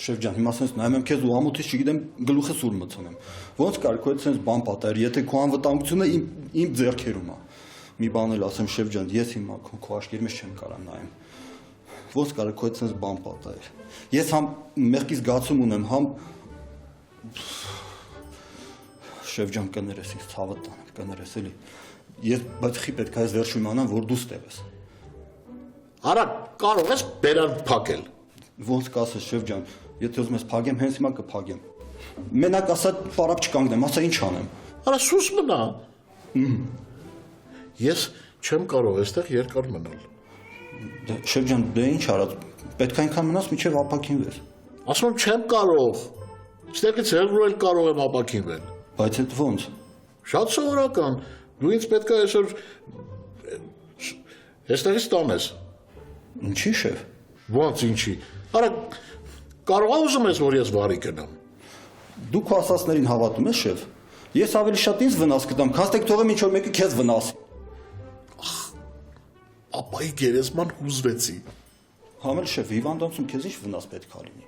Շեֆ ջան, հիմա sense նայում եմ քեզ ու ամոթից չգիտեմ գլուխս ուր մտցնեմ։ Ոնց կար քո այդ sense բան պատահեր, եթե քո անվտանգությունը իմ ձեռքերում է։ Մի բան էլ ասեմ շեֆ ջան, ես հիմա քո աչքերի մեջ չեմ կարա նայեմ։ Ոնց կար քո այդ sense բան պատահեր։ Ես համ մեղքի զգացում ունեմ, համ Շեֆ ջան կներես ինձ ցավը տան, կներես էլի։ Ես բայց խի պետք է այս վերջում իմանամ, որ դու ստեղ ես։ Արա, կարող ես բերան փակել։ Ոնց կասես շեֆ ջան, եթե ուզում ես փագեմ, հենց հիմա կփագեմ։ Մենակ ասա պարապ չկանգնեմ, ասա ինչ անեմ։ Արա սուս մնա։ Ես չեմ կարող այստեղ երկար մնալ։ Շեֆ ջան, դե ինչ արած, պետք է այնքան մնաս, մինչև ապակինվես։ Ասում եմ չեմ կարող։ Ստեղից հեռու էլ կարող եմ ապակինվել։ Բայց այդ ոնց։ Շատ սովորական։ Դու ինձ պետք է այսօր այստեղից տանես։ Ինչի շեֆ։ Ոնց ինչի։ Արա կարող ես ուզում ես որ ես վարի գնամ։ Դու քո ասածներին հավատում ես շեֆ։ Ես ավելի շատ ինձ վնաս կտամ, քան թե թողեմ ինչ որ մեկը քեզ վնասի։ Ապայի գերեզման հուզվեցի։ Համել շեֆ, հիվանդանոցում քեզ ինչ վնաս պետք է լինի։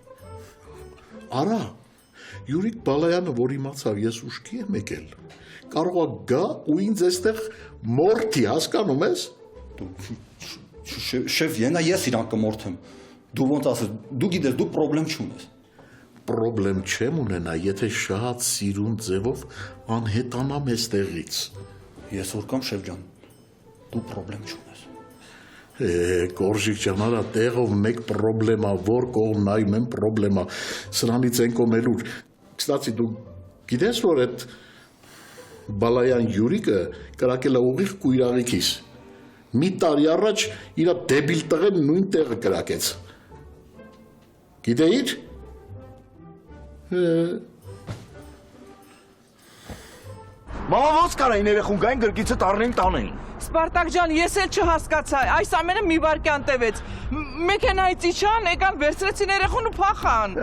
Արա, Յուրիկ Բալայանը, որ իմացավ ես ուշքի եմ եկել, կարող է գա ու ինձ այստեղ մորթի, հասկանում ես։ Շեֆ, ենա ես իրան կմորթեմ։ Դու ոնց ասես, դու գիտես, դու պրոբլեմ չունես։ Պրոբլեմ չեմ ունենա, եթե շատ սիրուն ձևով անհետանամ այստեղից։ Ես որ կամ շեֆ ջան, դու պրոբլեմ չունես։ Կորժիկ ջան, արա տեղով մեկ պրոբլեմա, որ կողմ նայում եմ պրոբլեմա, սրանից են կոմելուր։ Կստացի դու գիտես, որ այդ Բալայան Յուրիկը կրակել է ուղիղ կույրաղիքիս։ Մի տարի առաջ իրա դեբիլ տղեն նույն տեղը կրակեց։ Գիտեիր։ Մամա ոնց կարային երեխուն գային գրկիցը տառնեին տանեին։ Սպարտակ ջան, ես էլ չհասկացա, այս ամենը մի վայրկյան տևեց։ Մեքենայից իջան, եկան վերցրեցին երեխուն ու փախան։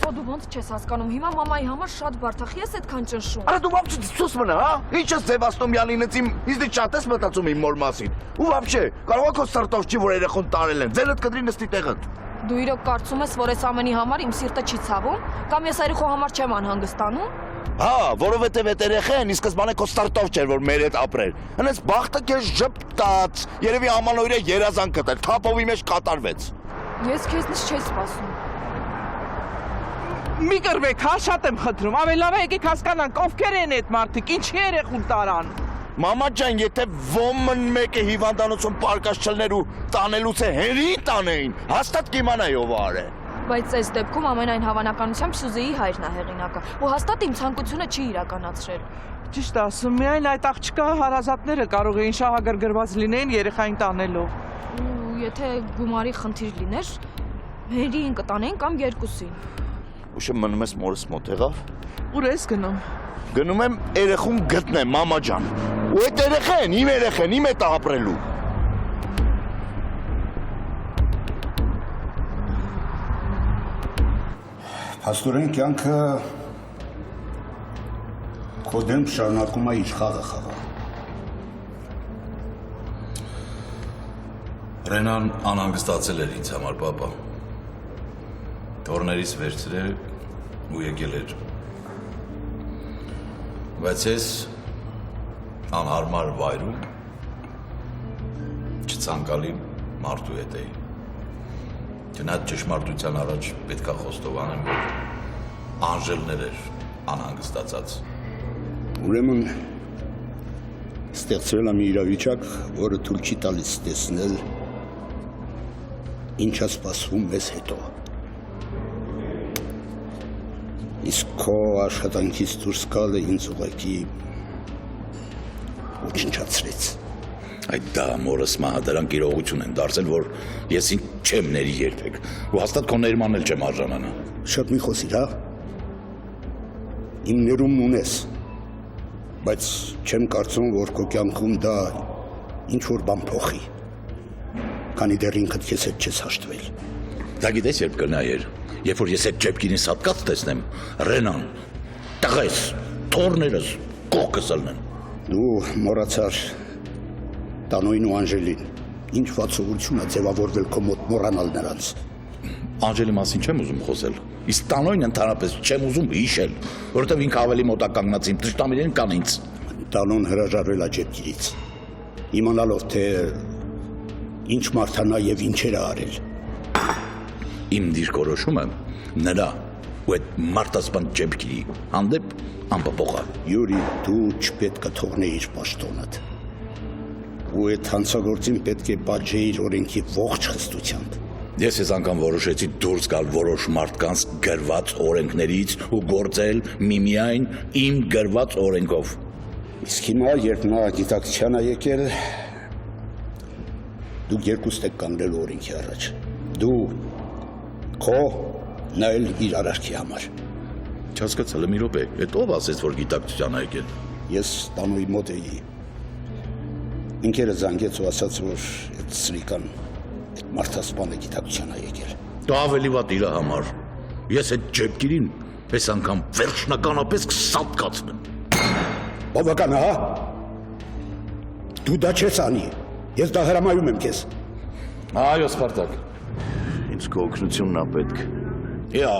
Դու ոնց չես հասկանում, հիմա մամայի համար շատ բարդ է, ես այդքան ճնշում։ Արա դու вообще ցույց մնա, հա։ Ինչ ես Ձևաստոմյանինից ինձ շատ ես մտածում իմ մոր մասին։ Ու вообще, կարող է քո սրտով չի որ երեխուն տարել են։ Ձերդ կդրի նստի տեղդ։ Դու իրոք կարծում ես, որ այս ամենի համար իմ սիրտը չի ցավում, կամ ես այրիխու համար չեմ անհանգստանում։ Հա, որովհետև այդ երեխեն ի սկզբանե քո սրտով չէր որ մեր հետ ապրեր։ Հենց բախտը քեզ ժպտաց։ Երևի ամանորյա երազանք կտել, թափովի մեջ կատարվեց։ Ես քեզնից չի սպասում։ Մի կռվեք, հա, շատ եմ խնդրում, ավելի լավ է եկեք հասկանանք, ովքեր են այդ մարդիկ, ինչի երեխուն տարան։ Մամա ջան, եթե ոմն մեկը հիվանդանոցում պարկած չլներ ու տանելուց է հերին տանեին, հաստատ կիմանայի ով արե։ Բայց այս դեպքում ամենայն հավանականությամբ Սյուզեի հայրն է հեղինակը, ու հաստատ իմ ցանկությունը չի իրականացրել։ Ճիշտ ասում, միայն այդ աղջկա հարազատները կարող էին շահագրգռված լինեին երեխային տանելով։ Ու եթե գումարի խնդիր լիներ, հերին կտանեին կամ երկուսին։ Ուշը մնում ես մորս մոտ եղավ։ Ուր ես գնում։ Գնում եմ երեխուն գտնեմ, մամա ջան։ Ու այդ երեխեն, իմ հետ ապրելու։ Փաստորեն կյանքը քո դեմ շարունակում է իր խաղը խաղալ։ Ռենան անհանգստացել էր ինձ համար, պապա։ Թորներից վերցրել ու եկել էր։ Բայց ես անհարմար վայրում չցանկալի մարդու հետ էի։ Չնայած ճշմարտության առաջ պետք է խոստովանեմ, որ Անժելներ էր անհանգստացած։ Ուրեմն ստեղծվել է մի իրավիճակ, որը թույլ չի տալիս տեսնել ինչ է սպասվում մեզ հետո։ Իսկ քո աշխատանքից դուրս գալը ինձ ուղղակի ոչնչացրեց։ Այդ դա մորս մահադարանք իրողություն են դարձել, որ ես ինձ չեմ ների երբեք, ու հաստատ քո ներման էլ չեմ արժանանա։ Շատ մի խոսիր, հա։ Իմ ներումն ունես, բայց չեմ կարծում, որ քո կյանքում դա ինչ-որ բան փոխի, քանի դեռ ինքդ քեզ հետ չես հաշտվել։ Դա գիտես երբ կնայեր, երբ որ ես այդ ջեպկինի սատկած տեսնեմ, Ռենան, տղես, թորներս, կողքս ալնեն։ Դու մոռացար Տանոյին ու Անժելին, ինչ վատ սովորություն է ձևավորվել քո մոտ մոռանալ նրանց։ Անջելի մասին չեմ ուզում խոսել։ Իսկ տանոյն ընդհանրապես չեմ ուզում հիշել, որովհետև ինքը ավելի մոտա կանգնած իմ թշնամիներին կան ինձ։ Տանոն հրաժարվել է ջեպքերից։ Իմանալով թե ինչ մարդանա եւ ինչեր է արել։ Իմ դիրքորոշումը նրա ու այդ մարտասպան ջեպքերի հանդեպ անփոփոխ է։ Յուրի, դու չպետք է թողնեիր պաշտոնդ։ Ու այդ հանցագործին պետք է պատժեիր օրենքի ողջ խստությամբ։ Ես այս անգամ որոշեցի դուրս գալ որոշ մարդկանց գրված օրենքներից ու գործել միմիայն իմ գրված օրենքով։ Իսկ հիմա, երբ նա գիտակցության է եկել, դուք երկուստ եք կանգնել օրենքի առաջ։ Դու քո, նա էլ իր արարքի համար։ Չհասկացա, մի րոպե, այդ ով ասեց, որ գիտակցության ա եկել։ Ես տանուի մոտ էի։ Ինքերը զանգեց ու ասաց, որ այդ սրիկան, այդ մարդասպանը գիտակցության է եկել։ Դա ավելի վատ իր համար։ Ես այդ ջեպքերին այս անգամ վերջնականապես կսատկացնեմ։ Բավական է, հա։ Դու դա չես անի։ Ես դա հրամայում եմ քեզ։ Այո, Սպարտակ։ Ինձ քո օգնությունն է պետք։ Յա,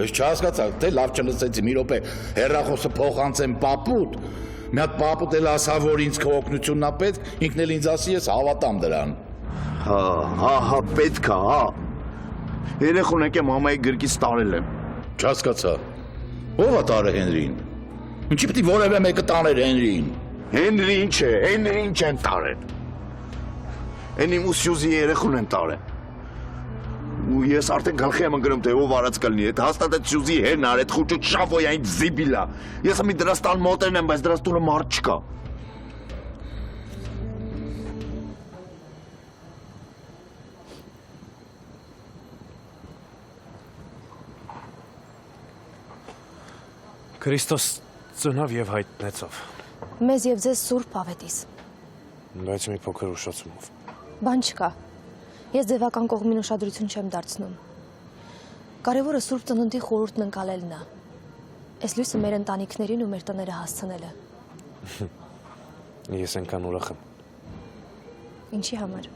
ես չհասկացա, թե լավ չլսեցի, մի րոպե, հեռախոսը փոխանցեմ պապուտ։ Մի հատ պապուտ էլ ասա, որ ինձ քո օգնությունն է պետք, ինքն էլ ինձ ասի, ես հավատամ դրան։ Հա, պետք է, հա։ Երեխուն եկեմ մամայի գրկից տարել եմ։ Չհասկացա։ Ո՞վ է տարը Հենրին։ Ինչի՞ պիտի որևէ մեկը տաներ Հենրին։ Հենրին չէ, Հենրին չեն տարել։ Են իմ ու Սյուզի երեխուն են տարել։ Ու ես արդեն գլխի եմ ընկնում, թե ով արած կլինի, այդ հաստատ այդ Սյուզի հերն արել, այդ խուճը շավոյային զիբիլա։ Ես մի դրանց տան մոտերն եմ, բայց դրանց տունը մարդ չկա։ Քրիստոս ծնավ եւ հայտնեցավ։ Մեզ եւ ձեզ սուրբ ավետիս։ Բայց մի փոքր ուշացումով։ Բան չկա։ Ես ձևական կողմին ուշադրություն չեմ դարձնում։ Կարևորը սուրբ ծննդի խորհուրդն ընկալելն է։ Այս լույսը մեր ընտանիքներին ու մեր տները հասցնելը։ Ես այնքան ուրախ եմ, Ինչի համար։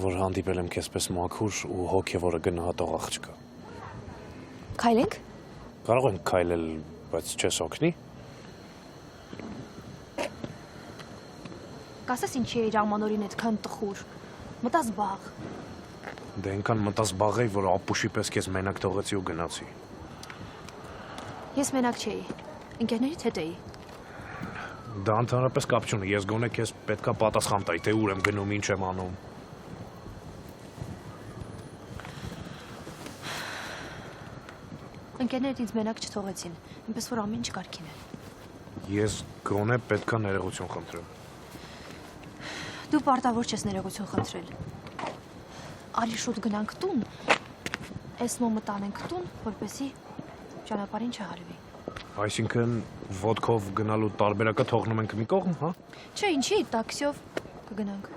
որ հանդիպել եմ քեզպես մաքուր ու հոգևորը գնահատող աղջկա։ Քայլենք։ Կարող ենք քայլել, բայց չես օգնի։ Կասես ինչի էր ամանորին այդքան տխուր։ Մտած բաղ։ Դե այնքան մտած բաղեի, որ ապուշի պես քեզ մենակ թողեցի ու գնացի։ Ես մենակ չէի։ Ընկերներից հետ էի։ Դա ընդհանրապես կապ չունի, ես գոնե քեզ պետքա պատասխան տայի, թե ուր եմ գնում, ինչ եմ անում։ Ընկերներդ ինձ մենակ չթողեցին, այնպես որ ամեն ինչ կարգին է։ Ես գոնե պետքա ներողություն խնդրեմ։ Դու պարտավոր չես ներողություն խնդրել։ Արի շուտ գնանք տուն։ Այս մոմը տանենք տուն, որպեսզի ճանապարհին չհարվի։ Այսինքն ոդկով գնալու տարբերակը թողնում ենք մի կողմ, հա։ Չէ, ինչի, տաքսիով կգնանք։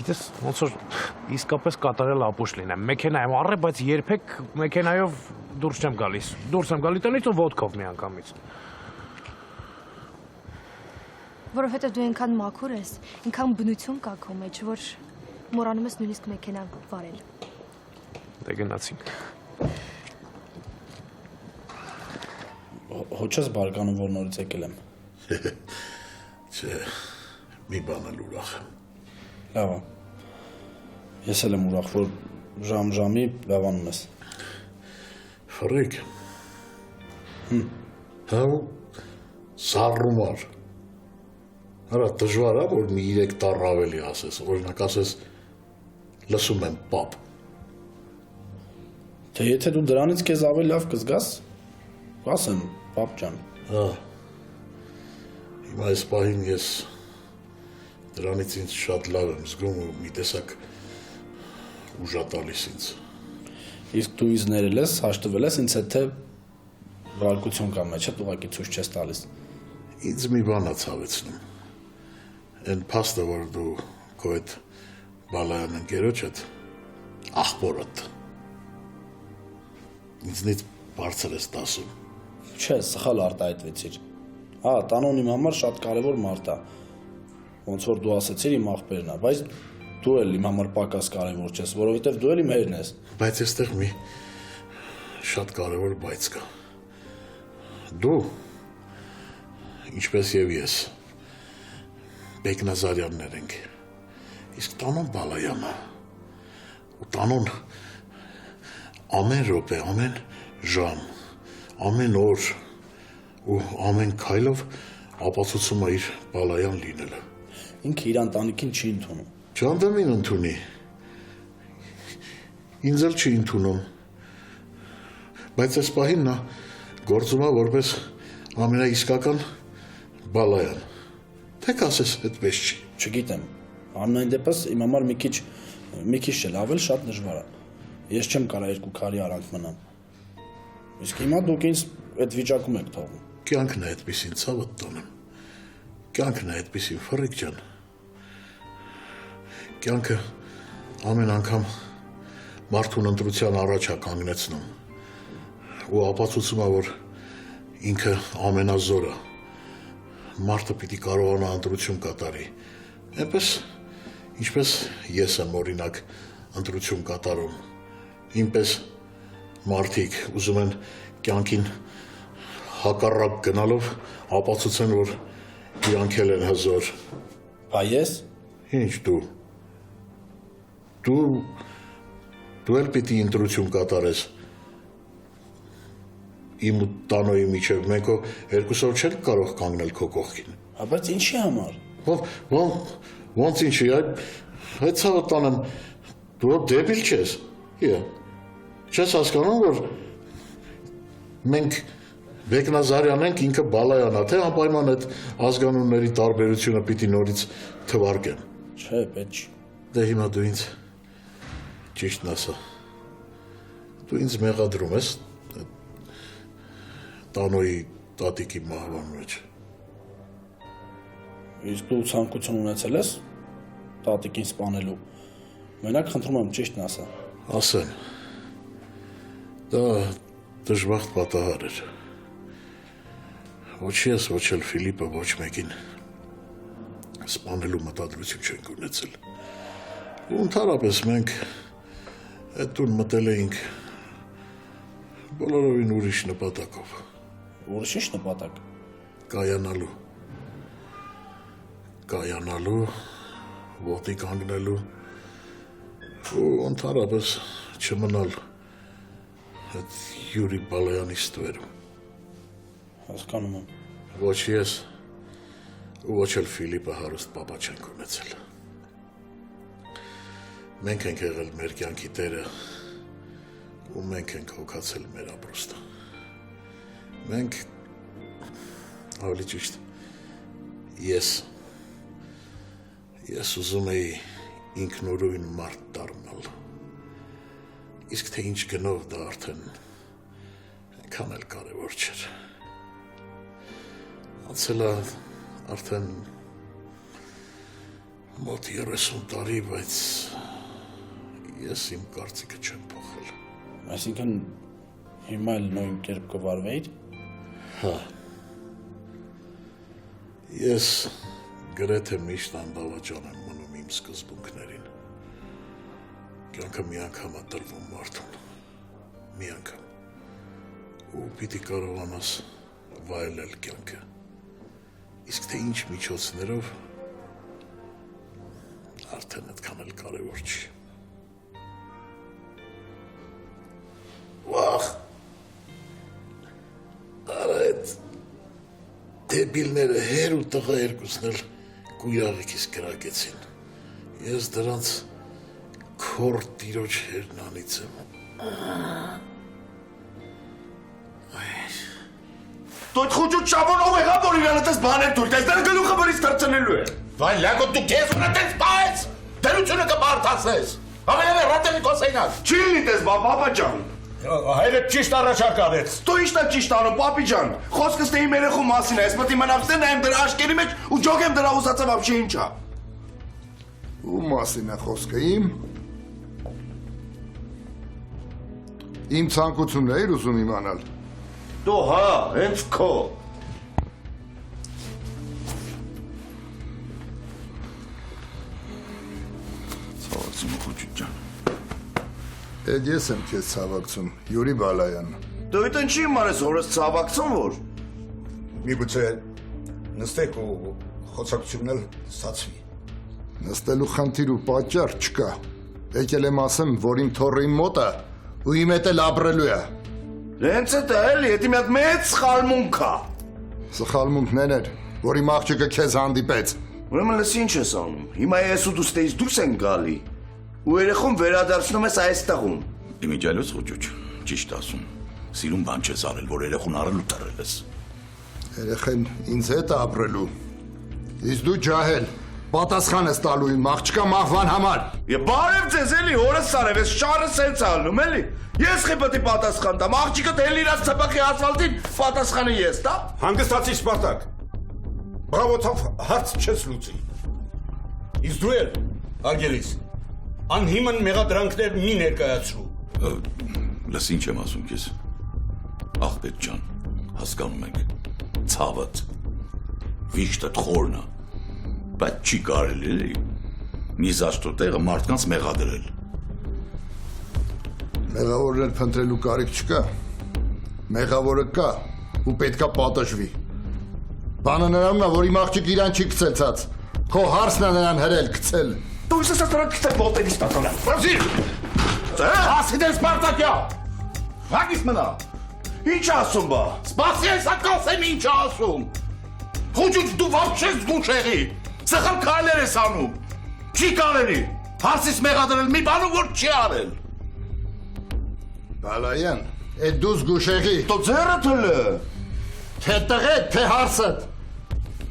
Գիտես, ոնց որ իսկապես կատարել ապուշ լինեմ։ Մեքենա եմ առել, բայց երբեք մեքենայով դուրս չեմ գալիս։ Դուրս եմ գալի տնից ու ոդկով միանգամից։ Որովհետև դու այնքան մաքուր ես, այնքան բնություն կա քո մեջ, որ մոռանում ես նույնիսկ մեքենա վարել։ Դե գնացինք։ Հո չես բարկանում, որ նորից եկել եմ։ Չէ, մի բան էլ ուրախ եմ։ Լավ է։ Ես էլ եմ ուրախ, որ ժամ-ժամի լավանում ես։ Ֆրիկ։ Հա, սառնումար։ Արա դժվար է, որ մի 3 տառ ավելի ասես, օրինակ ասես լսում եմ պապ։ Թե եթե դու դրանից քեզ ավելի լավ կզգաս, ասեմ, պապ ջան։ Հա։ Հիմա այս պահին ես դրանից ինձ շատ լավ եմ զգում ու մի տեսակ ուժ է տալիս ինձ։ Իսկ դու ինձ ներել ես, հաշտվել ես ինձ հետ, թե բարկություն կա մեջդ, ուղղակի ցույց չես տալիս։ Ինձ մի բան է ցավեցնում։ Այն փաստը, որ դու քո այդ բալայան ընկերոջդ ախպորդ ինձնից բարձր ես տասում։ Չէ, սխալ արտահայտվեցիր։ Հա, տանոն իմ համար շատ կարևոր մարդ է։ Ոնց որ դու ասացիր իմ աղբերն է, բայց դու էլ իմ համար պակաս կարևոր չես, որովհետև դու էլ իմ հերն ես։ Բայց այստեղ մի շատ կարևոր բայց կա։ Դու, ինչպես եւ ես, Բեկնազարյաններ ենք, իսկ տանուն Բալայանը, ու տանուն ամեն րոպե, ամեն ժամ, ամեն օր ու ամեն քայլով ապացուցում է իր Բալայան լինելը։ Ինքը իր ընտանիքին չի ընդունում։ Չանդամին ընդունի, ինձ էլ չի ընդունում, բայց այս պահին նա գործում է որպես ամենաիսկական Բալայան, թե կասես այդպես չի։ Չգիտեմ, ամենայն դեպս իմ համար մի քիչ չէ, լավ էլ շատ դժվար է։ Ես չեմ կարող երկու քարի արանք մնամ։ Իսկ հիմա դուք ինձ այդ վիճակում եք թողում։ Կյանքն է այդպեսին, ցավդ տոնեմ։ Կյանքն է այդպեսին, Ֆռիկ ջան։ Կյանքը ամեն անգամ մարդուն ընտրության առաջ է կանգնեցնում ու ապացուցում է, որ ինքը ամենազորը։ Մարդը պիտի կարողանա ընտրություն կատարի։ Այնպես, ինչպես ես եմ օրինակ ընտրություն կատարում։ Ինպես մարդիկ ուզում են կյանքին հակառակ գնալով ապացուցեն, որ իրանք էլ են հզոր։ Բա ես։ Ինչ դու էլ պիտի ընտրություն կատարես։ Իմ ու տանոյի միջև մեկո երկուսով չեն կարող կանգնել քո կողքին։ Բայց ինչի համար։ Ոնց ինչի, այդ ցավը տանեմ, դու դեբիլ չես։ Չես հասկանում, որ մենք Բեկնազարյան ենք, ինքը Բալայան է, թե անպայման այդ ազգանունների տարբերությունը պիտի նորից թվարկեմ։ Չէ, պետք չի։ Դե հիմա դու ինձ ճիշտն ասա։ Դու ինձ մեղադրում ես տանոյի տատիկի մահվան մեջ։ Իսկ դու ցանկություն ունեցել ես տատիկին սպանելու։ Մենակ խնդրում եմ ճիշտն ասա։ Ասեմ։ Դա դժբախտ պատահար էր։ Ոչ ես, ոչ էլ Ֆիլիպը ոչ մեկին սպանելու մտադրություն չենք ունեցել։ Ու ընդհանրապես մենք այդ տուն մտել էինք բոլորովին ուրիշ նպատակով։ Ուրիշ ինչ նպատակ։ Կայանալու, ոտի կանգնելու ու ընդհանրապես չմնալ այդ Յուրի Բալայանի ստվերում։ Հասկանում եմ։ Ոչ ես ու ոչ էլ Ֆիլիպը հարուստ պապա չենք ունեցել։ Մենք ենք եղել մեր կյանքի տերը ու մենք ենք հոգացել մեր ապրուստը։ Մենք, ավելի ճիշտ, ես ուզում էի ինքնուրույն մարդ դառնալ, իսկ թե ինչ գնով դա արդեն այնքան էլ կարևոր չէր։ Անցել է արդեն մոտ 30 տարի, բայց ես իմ կարծիքը չեմ փոխել։ Այսինքն հիմա էլ նույն կերպ կվարվեիր։ Հա։ Ես գրեթե միշտ անբավաճան եմ մնում իմ սկզբունքներին։ Կյանքը մի անգամ է տրվում մարդուն։ Մի անգամ։ Ու պիտի կարողանաս վայելել կյանքը։ Իսկ թե ինչ միջոցներով արդեն այդքան էլ կարևոր չի։ Վախ։ Այդ դեբիլները հեր ու տղա երկուսն էլ կույրաղիքից կրակեցին։ Ես դրանց քոր տիրոջ հերնանից եմ։ Դու այդ խուճուտ շաբոնով եղավ, որ իրան այդպես բաներ թույլ տես, դրա գլուխը որից թրծնելու է։ Վայ լագո դու քեզ ուր այդպես պայեց։ Դերությունը կբարթացնես։ Ամենավեր ռատենի կոսեյնակ։ Չի լինի տես, պապա ջան։ Հայրը ճիշտ առաջարկ արեց։ Դու ի՞նչն ես ճիշտ անում, պապի ջան։ Խոսքս թե իմ երեխու մասին է, ես պետք է մնամ ստե նայեմ դրա աշկերի մեջ ու ջոգեմ դրա ուսացը բաբշե ինչա։ Ու մասին է խոսքը իմ։ Իմ ցանկությունն է ուզում իմանալ։ Դու հա, հենց քո։ Էդ ես եմ քեզ ցավակցում, Յուրի Բալայան։ Դու իտեն չի մարես հորս ցավակցում որ։ Միգուցե նստեք ու խոսակցությունն էլ ստացվի։ Նստելու խնդիր ու պատճառ չկա։ Եկել եմ ասեմ, որ իմ թոռը իմ մոտ է ու իմ հետ էլ ապրելու է։ Հենց է էլի, դա մի հատ մեծ սխալմունք է։ Սխալմունքն էր, որ իմ աղջիկը քեզ հանդիպեց։ Ուրեմն լսի ինչ ես անում։ Հիմա ես ու դու ստեից դուրս են գալի։ Ու երեխուն վերադարձնում ես այստեղում։ Իմիջալոց խոճուճ, ճիշտ ասում։ Սիրուն բան չես արել, որ երեխուն առել ու տռել ես։ Երեխեն ինձ հետ է ապրելու։ Իսկ դու ջահել, պատասխան ես տալու իմ աղջկա մահվան համար։ Եվ բարև ձեզ էլի, հորս սարև, ես շարը սենց ալնում էլի։ Ես խիպտի պատասխան տամ, աղջիկը դել իրաց ծպակի ասվալտին պատասխանը ես տա։ Հանգստացի Սպարտակ։ Բրավոցով հարց չես լուծի։ Իսկ դու էլ, արգելիս, անհիմն մեղադրանքներ մի ներկայացրու։ Լս ինչ եմ ասում քեզ։ Աղբետ ջան, հասկանում ենք։ Ցավդ։ Վիշտը խորն է։ Բայց չի կարելի էլի։ Մի զաշտո տեղը մարդկանց մեղադրել։ Մեղավորներ փնտրելու կարիք չկա։ Մեղավորը կա ու պետքա պատժվի։ Բանը նրանն է, որ իմ աղջիկ իրան չի գցեցած։ Քո հարցն է նրան հրել գցել։ Դու ես ասած գցել ոտերից տատոնը։ Բարձիր։ Ասիդել Սպարտակյա։ Հագիս մնա։ Ինչ ասում բա։ Սպասի ես ակասեմ ինչ ասում։ Խոճուճ դու վարչես զգուշեղի։ Սխալ քայլեր ես անում։ Չի կարելի։ Հարցից մեղադրել մի բան որ չի արել։ Բալայան, այդ դու զգուշեղի։ Դու ձեռը թլը։ Թե տղետ, թե հարցդ։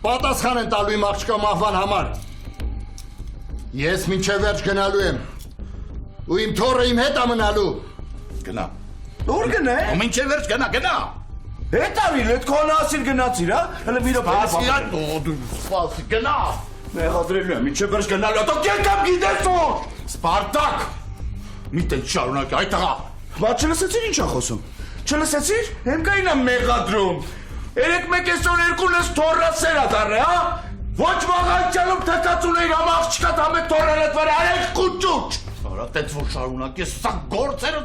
Պատասխան են տալու իմ աղջկա մահվան համար։ Ես մինչև վերջ գնալու եմ։ Ու իմ թոռը իմ հետ է մնալու։ Գնա։ Ուր գնե։ Ու մինչև վերջ գնա։ Հետ արիլ, այդ քոն ասիր գնացիր, հա։ Հələ մի րոպե։ Դու սպասի գնա։ Մեղադրելու եմ, մինչև վերջ գնալու։ Դու եկամ գիտես որ։ Սպարտակ։ Մի տեղ շարունակ այդ տղա։ Բա չլսեցիր ինչ է խոսում։ Չլսեցիր։ Հենկային եմ մեղադրում։ 3-1-2 ես թոռը սերա դառը, հա։ Ոչ վաղանցյալում թեկած ունեիր համ աղջիկա դամե թոռերդ վրա, արեք խուճուճ։ Արա տենց որ շարունակ ես սա գործերը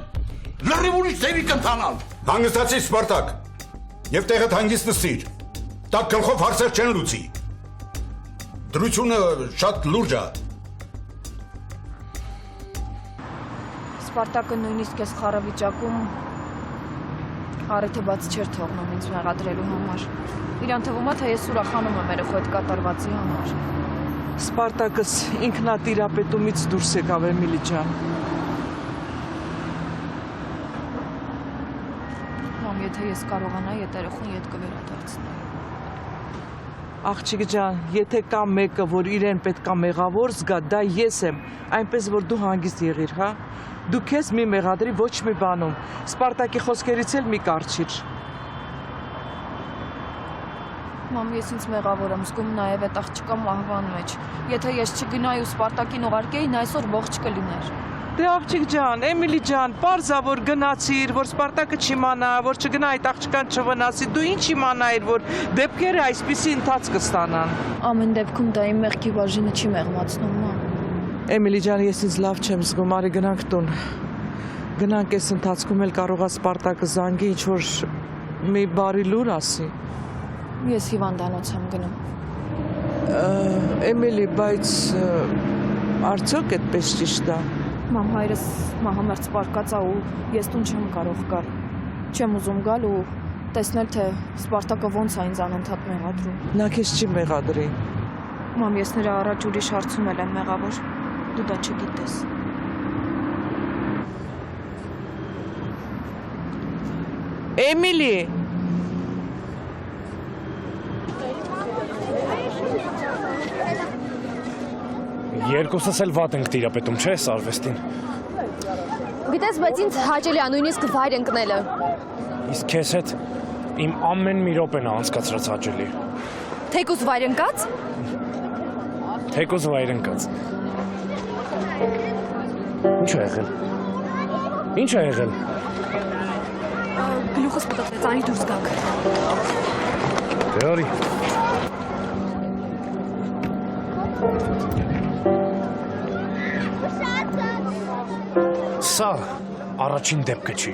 լրիվ ուրիշ ձևի կընթանալ։ Հանգստացի Սպարտակ։ Եվ տեղդ հանգիստ նստիր։ Տակ գլխով հարցեր չեն լուծի։ Դրությունը շատ լուրջ է։ Սպարտակը նույնիսկ այս խառավիճակում առիթը բաց չէր թողնում ինձ մեղադրելու համար։ Իրան թվում է, թե ես ուրախանում եմ երեխու հետ կատարվածի համար։ Սպարտակս ինքնատիրապետումից դուրս եկավ Էմիլի ջան։ Մամ, եթե ես կարողանայի այդ երեխուն ետ կվերադարձնեի։ Աղջիկ ջան, եթե կա մեկը, որ իրեն պետքա մեղավոր զգա, դա ես եմ, այնպես որ դու հանգիստ եղիր, հա։ Դու քեզ մի մեղադրի ոչ մի բանում։ Սպարտակի խոսքերից էլ մի կարճիր։ Մամ, ես ինձ մեղավոր եմ զգում նաև այդ աղջկա մահվան մեջ։ Եթե ես չգնայի ու Սպարտակին ուղարկեի, նա այսօր ողջ կլիներ։ Դե աղջիկ ջան, Էմիլի ջան, պարզա որ գնացիր, որ Սպարտակը չիմանա, որ չգնա այդ աղջկան չվնասի, դու ինչ իմանայիր, որ դեպքերը այսպիսի ընթացք կստանան։ Ամեն դեպքում դա իմ մեղքի բաժինը չի մեղմացնում, մամ։ Էմիլի ջան, ես ինձ լավ չեմ զգում, արի գնանք տուն։ Գնանք այս ընթացքում էլ կարողա Սպարտակը զանգի, ինչ որ մի բարի լուր ասի։ Ես հիվանդանոց եմ գնում։ Էմիլի, բայց արդյոք այդպես ճիշտ է։ Մամ, հայրս մահամերձ պարկած է ու ես տուն չեմ կարող գալ։ Չեմ ուզում գալ ու տեսնել, թե Սպարտակը ոնց է ինձ անընդհատ մեղադրում։ Նա քեզ չի մեղադրի։ Մամ, ես նրա առաջ ուրիշ հարցում եմ մեղավոր։ Դու դա չգիտես։ Էմիլի։ Երկուսս էլ վատ ենք տիրապետում, չէ՞ արվեստին։ Գիտես, բայց ինձ հաճելի է նույնիսկ վայր ընկնելը։ Իսկ քեզ հետ իմ ամեն մի րոպեն է անցկացրած հաճելի։ Թեկուզ վայր ընկած։ Թեկուզ վայր ընկած։ Ինչ է եղել։ Ինչ է եղել։ Գլուխս պտտվեց, արի դուրս գանք։ Դե արի։ Սա առաջին դեպքը չի։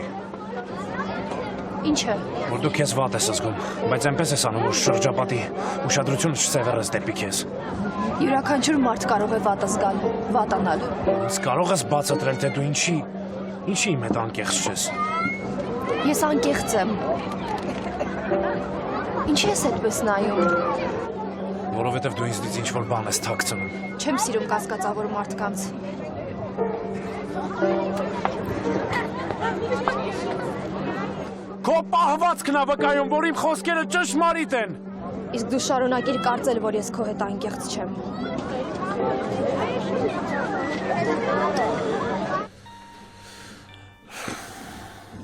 Ինչ է։ Որ դու քեզ վատ ես զգում, բայց այնպես ես անում, որ շրջապատի ուշադրությունը չսևեռես դեպի քեզ։ Յուրաքանչյուր մարդ կարող է վատ զգալ, վատանալ։ Իսկ կարող ես բացատրել, թե դու ինչի իմ հետ անկեղծ չես։ Ես անկեղծ եմ։ Ինչի ես այդպես նայում։ Որովհետև դու ինձնից ինչ-որ բան ես թաքցնում։ Չեմ սիրում կասկածավոր մարդկանց։ Քո պահվածքն ա վկայում, որ իմ խոսքերը ճշմարիտ են։ Իսկ դու շարունակիր կարծել, որ ես քո հետ անկեղծ չեմ։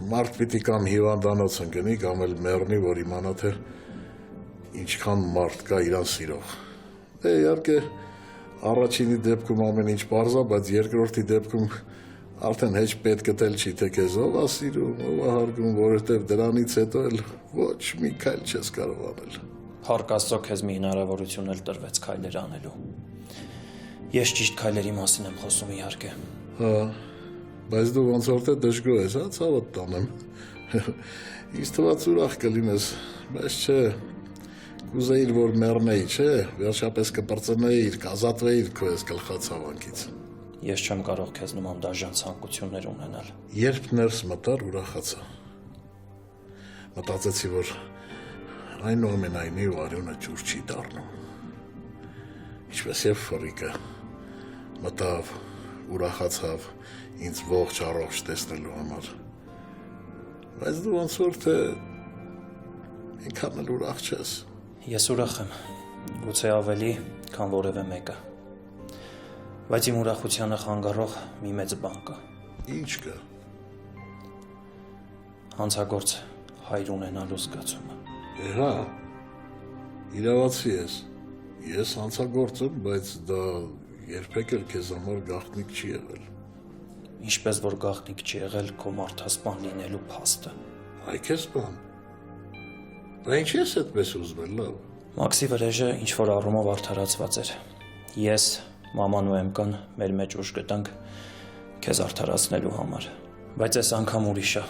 Մարդ պիտի կամ հիվանդանոց ընկնի, կամ էլ մեռնի, որ իմանա, թե ինչքան մարդ կա իրան սիրող։ Դե իհարկե առաջինի դեպքում ամեն ինչ պարզ է, բայց երկրորդի դեպքում արդեն հեչ պետք էլ չի, թե քեզ ով է սիրում, ով է հարգում, որովհետև դրանից հետո էլ ոչ մի քայլ չես կարող անել։ Փառք Աստծո, քեզ մի հնարավորություն էլ տրվեց քայլեր անելու։ Ես ճիշտ քայլերի մասին եմ խոսում իհարկե։ Հա, բայց դու ոնց որ թե դժգոհ ես, հա, ցավդ տանեմ։ Ինձ թվաց ուրախ կլինես, բայց չէ, կուզեիր, որ մեռնեի, չէ, վերջապես կպրծնեիր, կազատվեիր քո այս գլխացավանքից։ Ես չեմ կարող քեզ նման դաժան ցանկություններ ունենալ։ Երբ ներս մտար, ուրախացա։ Մտածեցի, որ այնուամենայնիվ արյունը ջուր չի դառնում։ Ինչպես եւ ֆրիկը մտավ, ուրախացավ ինձ ողջ առողջ տեսնելու համար։ Բայց դու ոնց որ թե ինքան էլ ուրախ չես։ Ես ուրախ եմ, գուցե ավելի, քան որևէ մեկը։ Բայց իմ ուրախությանը խանգարող մի մեծ բան կա։ Ինչ կա։ Հանցագործ հայր ունենալու զգացումը։ Հա, իրավացի ես։ Ես հանցագործ եմ, բայց դա երբեք էլ քեզ համար գաղտնիք չի եղել։ Ինչպես որ գաղտնիք չի եղել քո մարդասպան լինելու փաստը։ Այ քեզ բան։ Բա ինչ ես այդպես ուզվել, լավ։ Մաքսի վրեժը ինչ-որ առումով արդարացված էր։ Ես, մաման ու էմկան մեր մեջ ուժ գտանք քեզ արդարացնելու համար։ Բայց այս անգամ ուրիշ է։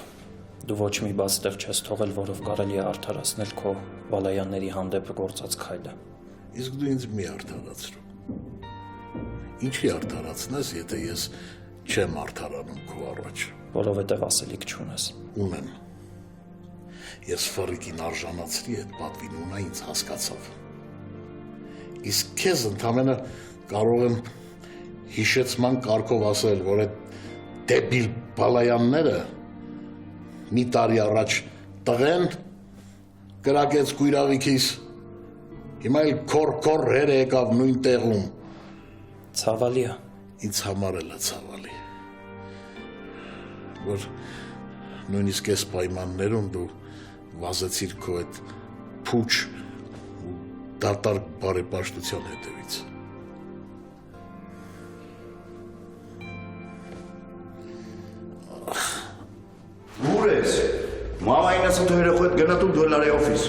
Դու ոչ մի բաց տեղ չես թողել, որով կարելի է արդարացնել քո բալայանների հանդեպ գործած քայլը։ Իսկ դու ինձ մի արդարացրու։ Ինչի արդարացնես, եթե ես չեմ արդարանում քո առաջ։ Որովհետև ասելիք չունես։ Ունեմ։ Ես ֆրիկին արժանացրի այդ պատվին ու նա ինձ հասկացավ։ Իսկ քեզ ընդամենը կարող եմ հիշեցման կարգով ասել, որ այդ դեբիլ բալայանները մի տարի առաջ տղեն կրակեց կույրավիքիս, հիմա էլ քոր հեր եկավ նույն տեղում։ Ցավալի է։ Ինձ համար էլ է ցավալի, որ նույնիսկ այս պայմաններում դու վազեցիր քո այդ փուչ ու դատարկ բարեպաշտության հետևից։ Ուր ես։ Մամային ասում թե երեխու հետ գնա դու դոլարի օֆիս։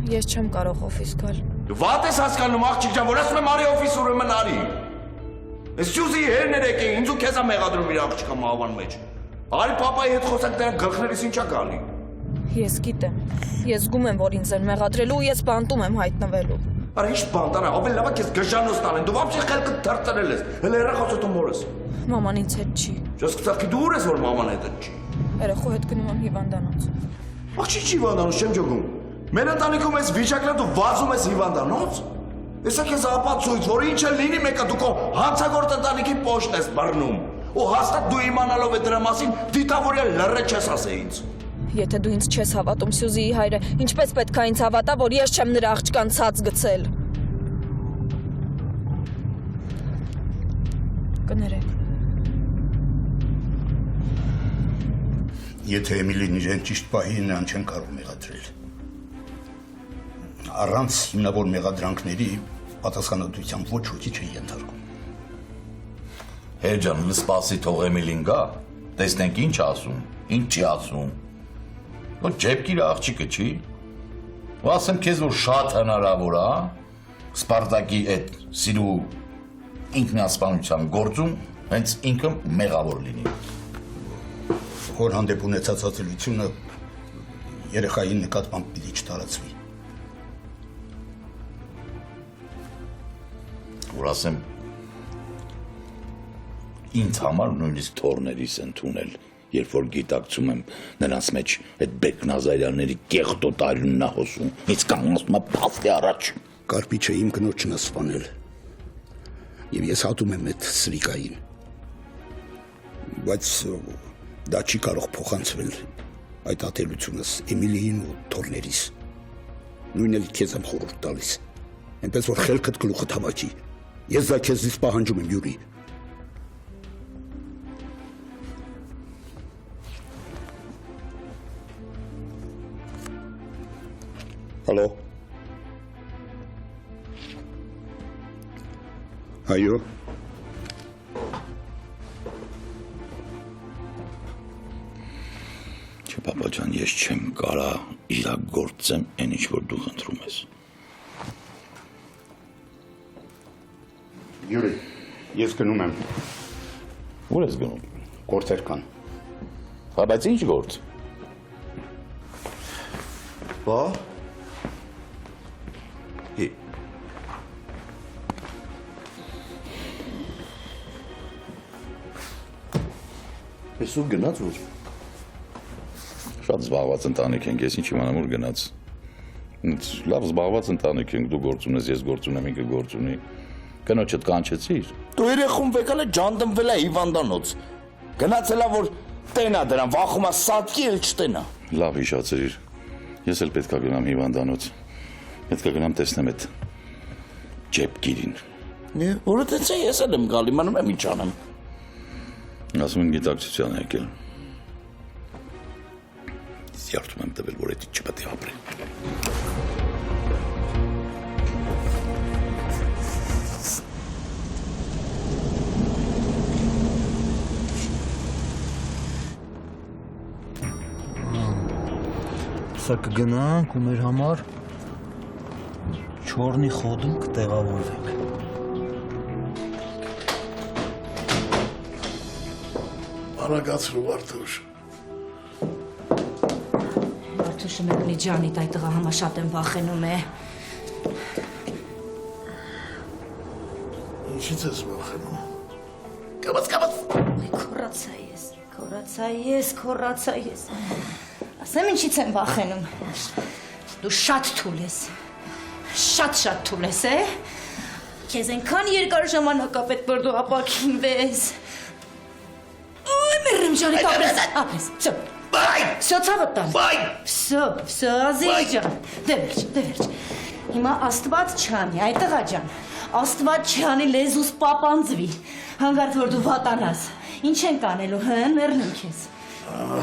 Ես չեմ կարող օֆիս գալ։ Վատ ես հասկանում աղջիկ ջան, որ ասում եմ արի օֆիս ուրեմն արի։ Այս ճուզի հերներ եկի, ինձ ու քեզ է մեղադրում իր աղջկա մահվան մեջ։ Արի պապայի հետ խոսանք դրանք գլխներիս ինչա գալի։ Ես գիտեմ։ Ես զգում եմ, որ ինձ են մեղադրելու ու ես բանտում եմ հայտնվելու։ Արա ինչ բանտանա, ավելի լավ է քեզ գժանոց տանեն։ Դու вообще խելքը թրծրել ես։ Հələ երախոսը դու մորես։ Մաման ինձ հետ չի։ Ճոս կծախի դու ուր ես որ մաման հետ չի։ Երեխու հետ գնում եմ հիվանդանոց։ Աղջի չի հիվանդանոց, չեմ ջոգում։ Մեր ընտանիքում այս վիճակն դու վազում ես հիվանդանոց։ Եսա քեզ ապացույց, որ ինչ էլ լինի մեկը դու քո հանցագործ ընտանիքի պոշտ ես բռնում։ Ու հաստատ դու իմանալով է դրա մասին դիտավորյալ լռը չես ասե ինձ։ Եթե դու ինձ չես հավատում, Սյուզիի հայրը, ինչպես պետք է ինձ հավատա, որ ես չեմ նրա աղջկան ցած գցել։ Կներեք։ Եթե Էմիլին իրեն ճիշտ պահի նրան չեն կարող մեղադրել։ Առանց հիմնավոր մեղադրանքների պատասխանատվության ոչ ոքի չի ենթարկում։ Հեր ջան, սպասի թող Էմիլին գա, տեսնենք ինչ ասում, ինչ չի ասում։ Ոչ ջեպկիր աղջիկը չի։ Ու ասեմ քեզ որ շատ հնարավոր է Սպարտակի այդ սիրու ինքնասպանության գործում հենց ինքը մեղավոր լինի։ հոր հանդեպ ունեցած ածելությունը երեխային նկատմամբ պիտի չտարածվի։ Որ ասեմ, ինձ համար նույնիսկ թորներիս ընդունել, երբ որ գիտակցում եմ նրանց մեջ այդ Բեկնազարյանների կեղտոտ արյունն է հոսում, ինձ կանգնացնում է փաստի առաջ։ Կարպիչը իմ կնոջն է սպանել։ Եվ ես հատում եմ այդ սրիկային։ Բայց դա չի կարող փոխանցվել այդ ատելությունս Էմիլիին ու թորներիս։ Նույնն էլ քեզ եմ խորհուրդ տալիս։ Այնպես որ խելքդ գլուխդ հավաքի։ Ես դա քեզից պահանջում եմ, Յուրի։ Հալո։ Այո։ Չէ, պապա ջան, ես չեմ կարա իրագործեմ այն ինչ որ դու խնդրում ես։ Յուրի, ես գնում եմ։ Ուր ես գնում։ Գործեր կան։ Հա, բայց ինչ գործ։ Բա։ Ես ուր գնաց որ։ Շատ զբաղված ընտանիք ենք, ես ինչ իմանամ ուր գնաց։ Լավ զբաղված ընտանիք ենք, դու գործ ունես, ես գործ ունեմ, ինքը գործ ունի։ Կնոջդ կանչեցիր։ Դու երեխուն վեկալ է ջանդմվել է հիվանդանոց։ Գնացել է որ տենա դրան, վախում է սատկի էլ չտենա։ Լավ հիշացրիր։ Ես էլ պետք է գնամ հիվանդանոց։ Պետք է գնամ տեսնեմ այդ ջեպկիրին։ Որը տենց է ես էլ եմ գալ, իմանում եմ ինչ անեմ։ Ասում են գիտակցության եկել։ Զյարդում եմ տվել, որ էդի չպետք է ապրի։ Սա կգնանք ու մեր համար չորնի խոդում կտեղավորվենք։ Արագացրու Վարդուշ։ Վարդուշը մեկնի ջանիտ այդ տղա համա շատ եմ վախենում է։ Ինչից ես վախենում։ Կամաց։ Քորացա ես։ Ասեմ ինչից եմ վախենում։ Դու շատ թույլ ես։ Շատ թույլ ես, է։ Քեզ այնքան երկար ժամանակ է պետք որ դու ապակինվես։ Մերրեմ ջանիտ ապրես։ Всё, ցավդ տան։ Всё, ազիզ ջան։ Դե վերջ։ Հիմա Աստված չանի, այ տղա ջան։ Աստված չանի լեզուս պապանձվի։ Հանգարտ որ դու վատանաս։ Ինչ ենք անելու, մերնում քեզ։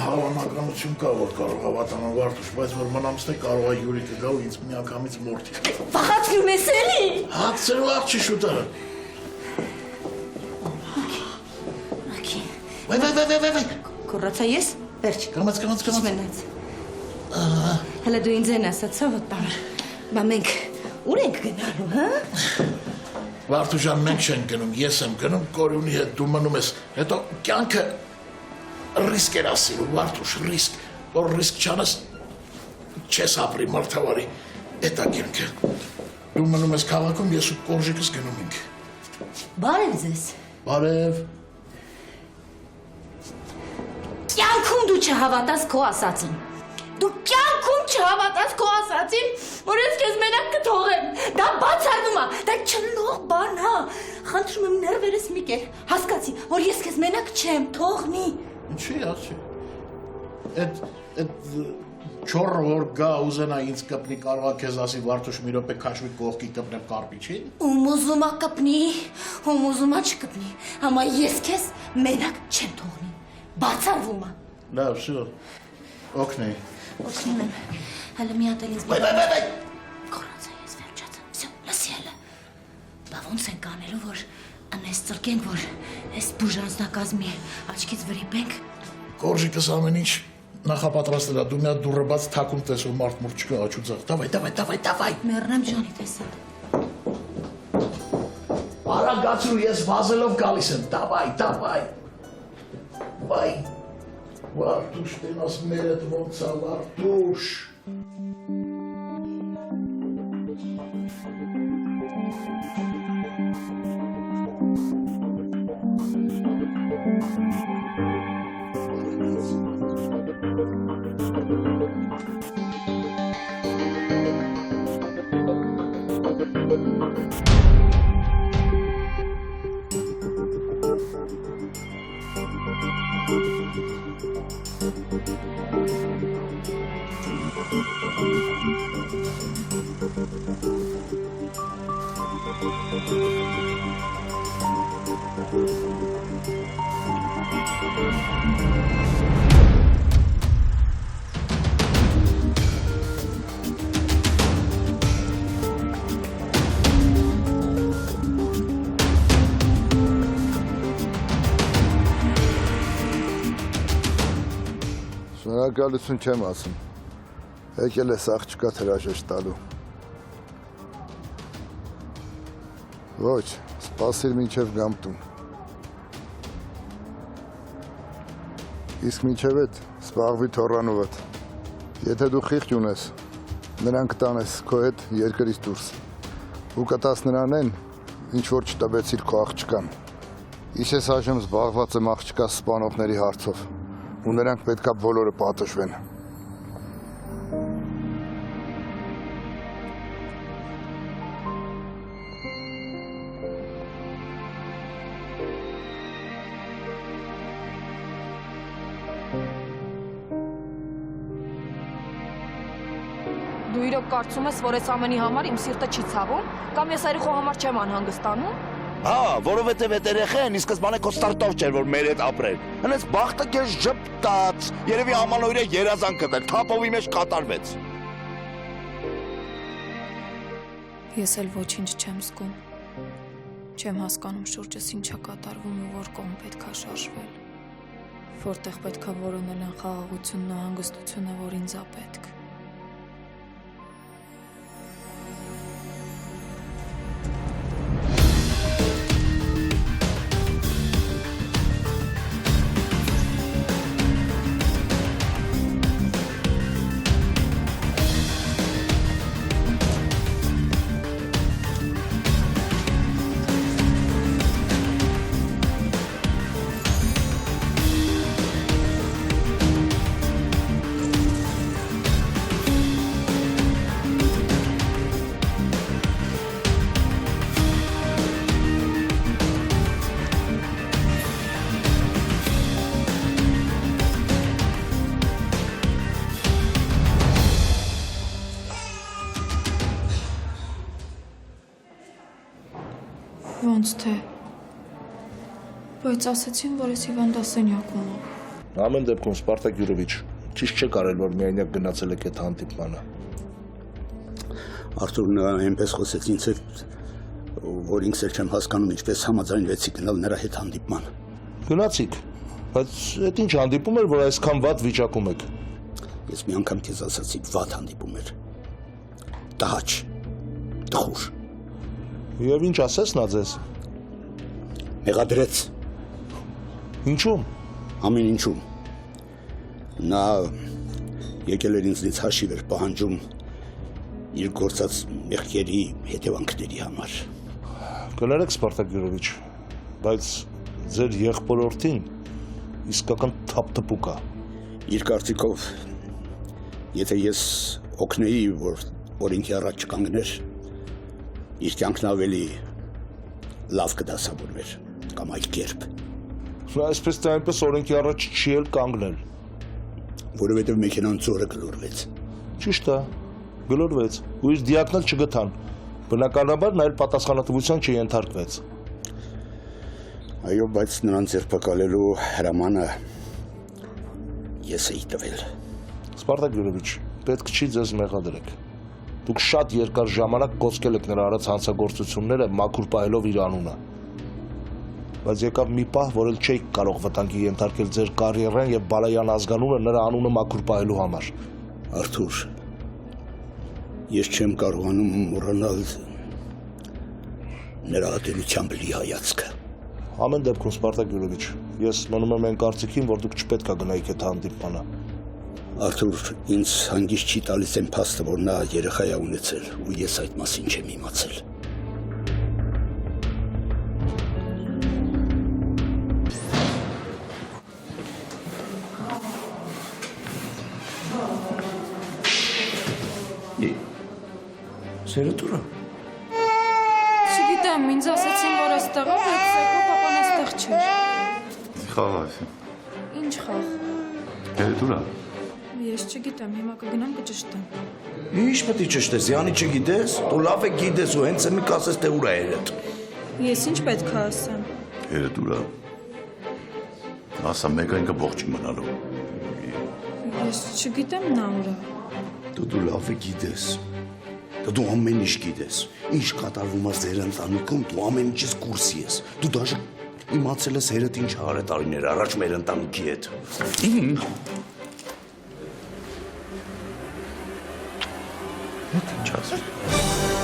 Հավանականություն կա, որ կարող հավատանալ Վարդուշ, բայց որ մնամստե կարող է Յուրիկը գա ու ինձ միանգամից մորթի։ Վախացնում ես էլի։ Հացրու աղջի շուտը։ Վայ։ Կորացա ես, վերջ։ Կամաց։ Մենաց։ Հələ դու ինձ են ասաց, ցավոտ տար։ Բա մենք ուր ենք գնալու, հա։ Վարդուշան, մենք չենք գնում, ես եմ գնում Կորյունի հետ, դու մնում ես, հետո կյանքը ռիսկ էր ասիլու, Վարդուշ, ռիսկ, որ ռիսկ չանես, չես ապրի մարդավարի, էդ է կյանքը, դու մնում ես քաղաքում, ես ու կորժիկս գնում ենք։ Բարև ձեզ։ Բարև։ Կյանքում դու չհավատաս քո ասածին։ Դու կյանքում չհավատաս քո ասածին, որ ես քեզ մենակ կթողեմ։ Դա բացառվում է, դա չլող բան է։ Խնդրում եմ ներվերս մի կեր, հասկացի, որ ես քեզ մենակ չեմ, թողնի։ Ինչի, ասի։ Այդ չորը որ գա ուզենա ինձ կպնի, կարող է քեզ ասի Վարդուշ մի րոպե քաշվի կողքի կպնեմ կարպիչին։ Ում ուզում է կպնի, ում ուզում է չկպնի, համա ես քեզ մենակ չեմ թողնի։ Բացառվում է։ Լավ, շո։ Օգնեի։ Օգնում եմ, հələ մի հատ էլ ինձ Վայ։ Կորացա ես վերջացա, всё, լսի հələ։ Բա ոնց ենք անելու, որ անես ծրկենք, որ այս բուժանձնակազմի աչքից վրիպենք։ Կորժիկս ամեն ինչ նախապատրաստել է, դու մի հատ դուռը բաց թակում տես, որ մարդ չկա աչուձախ, դավայ։ Մեռնեմ ջանի տեսա։ Արագացրու, ես վազելով գալիս եմ, դավայ։ Վայ։ Վարդուշ, տենաս մերդ ոնց է, Վարդուշ։ Շնորհակալություն չեմ ասում։ Եկել ես աղջկա հրաժեշտ տալու։ Ոչ, սպասիր մինչև գամ տուն։ Իսկ մինչև այդ սպաղվի թոռանովդ։ Եթե դու խիղճ ունես, նրան կտանես քո հետ երկրից դուրս։ Ու կտաս նրան, ինչ որ չտվեցիր քո աղջկան։ Իսկ ես այժմ զբաղված եմ աղջկա սպանողների հարցով։ Ու նրանք պետքա բոլորը պատժվեն։ Դու իրոք կարծում ես, որ այս ամենի համար իմ սիրտը չի ցավում, կամ ես այրախո համար չեմ անհանգստանում։ Հա, որովհետև այդ երեխեն ի սկզբանե քո ստարտով չէր, որ մեր հետ ապրել։ Հենց բախտը քեզ ժպտաց, երևի ամանորյա երազանքդ էր, թափովի մեջ կատարվեց։ Ես էլ ոչինչ չեմ զգում։ Չեմ հասկանում շուրջս ինչա կատարվում ու որ կողմ պետքա շարժվել։ Որտեղ պետքա որոնել են խաղաղությունն ու հանգստությունը, որ ինձ է պետք։ Ոնց թե, բայց ասեցին, որ ես հիվանդասենյակում եմ։ Ամեն դեպքում Սպարտակ Յուրովիչ, ճիշտ չէ կարել, որ միայնակ գնացել եք այդ հանդիպմանը։ Արթուր նրան այնպես խոսեց ինձ հետ, որ ինքս էլ չեմ հասկանում ինչպես համաձայնվեցի գնալ նրա հետ հանդիպման։ Գնացիք, բայց այդ ինչ հանդիպում էր, որ այսքան վատ վիճակում եք։ Ես մի անգամ քեզ ասացի, վատ հանդիպում էր։ Տհաճ, տխուր։ Եվ ինչ ասես նա ձեզ։ Մեղադրեց։ Ինչու՞մ։ Ամեն ինչում։ Նա եկել էր ինձնից հաշիվ էր պահանջում իր գործած մեղքերի հետևանքների համար։ Կներեք Սպարտակ Յուրովիչ, բայց ձեր եղբորորդին իսկական թափթփուկ է։ Իր կարծիքով, եթե ես օգնեի, որ ինքի առաջ չկանգներ, իր կյանքն ավելի լավ կդասավորվեր, կամ այլ կերպ։ Այսպես թե այնպես օրենքի առաջ չի էլ կանգնել։ Որովհետև մեքենան ծորը գլորվեց։ Ճիշտ է, գլորվեց, ու իր դիակն էլ չգտան։ Բնականաբար նա էլ պատասխանատվության չենթարկվեց։ Այո, բայց նրան ձերբակալելու հրամանը ես էի տվել։ Սպարտակ Յուրովիչ, պետք չի ձեզ մեղադրեք։ Դուք շատ երկար ժամանակ կոծկել եք նրա արած հանցագործությունները մաքուր պահելով իր անունը։ Բայց եկավ մի պահ, որ էլ չէիք կարող վտանգի ենթարկել ձեր կարիերան եւ Բալայան ազգանունը նրա անունը մաքուր պահելու համար։ Արթուր, ես չեմ կարողանում մոռանալ նրա ատելությամբ լի հայացքը։ Ամեն դեպքում Սպարտակ Յուրովիչ, ես մնում եմ այն կարծիքին, որ դուք չպետք է գնայիք այդ հանդիպմանը։ Արթուր, ինձ հանգիստ չի տալիս այն փաստը, որ նա երեխա է ունեցել, ու ես այդ մասին չեմ իմացել։ Սերտուրա։ Չգիտեմ, ինձ ասացին, որ այստեղ է, բայց Սեկո պապան այստեղ չէր։ Խաղաս։ Ինչ խաղ։ Սերտուրա։ Ես չգիտեմ, հիմա կգնամ կճշտեմ։ Ինչ պետք է ճշտես, Յանի չգիտես, դու լավ է գիտես ու հենց մի կասես թե ուր է երդ։ Ես ինչ պետք է ասեմ։ Սերտուրա։ Ասա մեկ այնքը ողջ մնալու։ Ես չգիտեմ նա ուր է։ Դու լավ է գիտես։ Դու ամեն ինչ գիտես։ Ինչ կատարվում է ձեր ընտանիքում, դու ամեն ինչից կուրսի ես։ Դու դաժե իմացել ես հերդ ինչ արել տարիներ առաջ մեր ընտանիքի հետ։ Ինչ ասես։